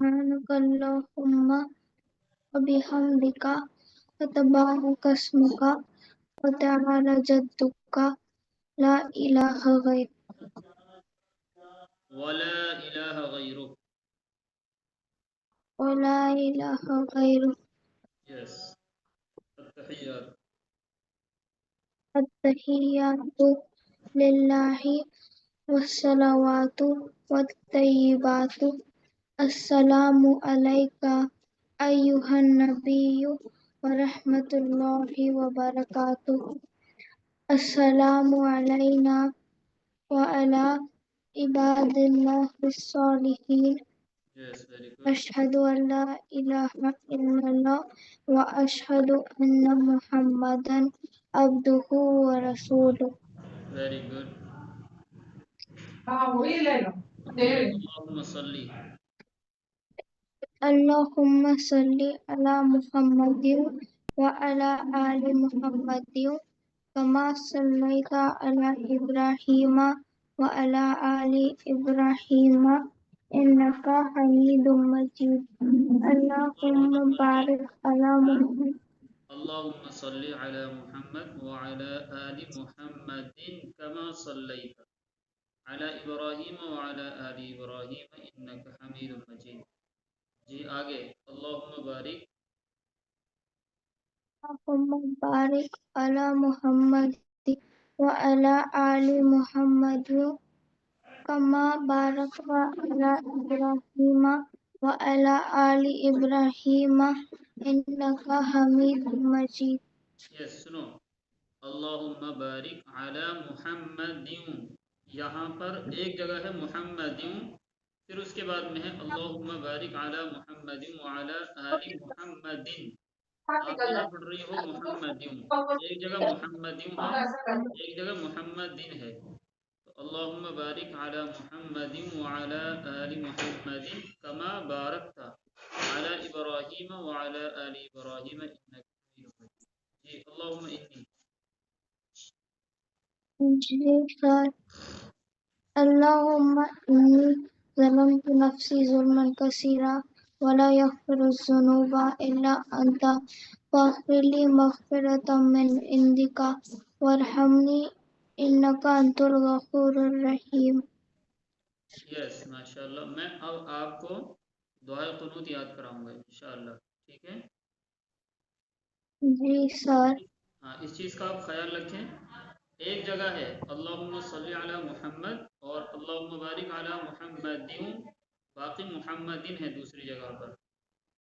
सुब्हानकल्लाहुम्मा व बिहम्दिका व तबारक अस्मुका व तआला जद्दुका ला इलाहा गैरुक वला इलाहा गैरुक। वला इलाहा गैरुक। यस। अत्तहियात। अत्तहियातु लिल्लाहि वस्सलावातु वत्तय्यिबातु अस्सलामु अलैका अय्युहन नबिय्यु व रहमतुल्लाहि व बरकातुहू। अस्सलामु अलैना व अला इबादिल्लाहिस सालिहीन। Yes, very good. अशहदु अल्ला इलाहा इल्लल्लाह व अशहदु अन्ना मुहम्मदन अब्दुहु व रसूलुहु। Very good. अल्लाहुम्मा सल्ली अल्लाहुम्मा सल्ली अला मुहम्मदिन व अला आलि मुहम्मदिन कमा सल्लैता अला इब्राहीम व अला आलि इब्राहीम इन्नका हमीदुम मजीद। अल्लाहुम्मा बारिक अला मुहम्मद अल्लाहुम्मा सल्ली अला मुहम्मद व अला आलि मुहम्मदिन कमा सल्लैता अला इब्राहीम व अला आलि इब्राहीम इन्नका हमीदुम मजीद। जी आगे। अल्लाहुम्मा बारिक अला मुहम्मद व अला आलि मुहम्मद कमा बारकता अला इब्राहीम व अला आलि इब्राहीम इन्नका हमीदुम मजीद। यस, सुनो। अल्लाहुम्मा बारिक अला मुहम्मदिन, यहाँ पर एक जगह है मुहम्मदिन, फिर उसके बाद में है अल्लाहुम्मा बारिक अला मुहम्मदिन व अला आलि मुहम्मदिन। आप यहाँ पढ़ रही हो मुहम्मदिन, एक जगह मुहम्मदिन है, एक जगह मुहम्मदिन है। तो अल्लाहुम्मा बारिक अला मुहम्मदिन व अला आलि मुहम्मदिन कमा बारकता अला इब्राहीम व अला आलि इब्राहीम इन्नका हमीदुम मजीद। जी अल्लाहुम्मा इन्नी। जी सर। अल्लाहुम्मा इन्नी ज़लमतु नफ्सी ज़ुल्मन कसीरा वला यग़फ़िरुज़्ज़ुनूबा इल्ला अंता फ़ाग़फ़िरली मग़फ़िरतम मिन इंदिका वरहमनी इन्नका अंतल गफ़ूरुर रहीम। यस, माशाल्लाह। मैं अब आपको दुआ क़ुनूत याद कराऊंगा इंशाअल्लाह, ठीक है? जी सर। हाँ, इस चीज़ का आप ख्याल रखें। एक जगह है अल्लाहुम्मा सल्ली अला मुहम्मद और अल्लाहुम्मा बारिक अला मुहम्मदिन, बाकी मुहम्मदिन है दूसरी जगह पर।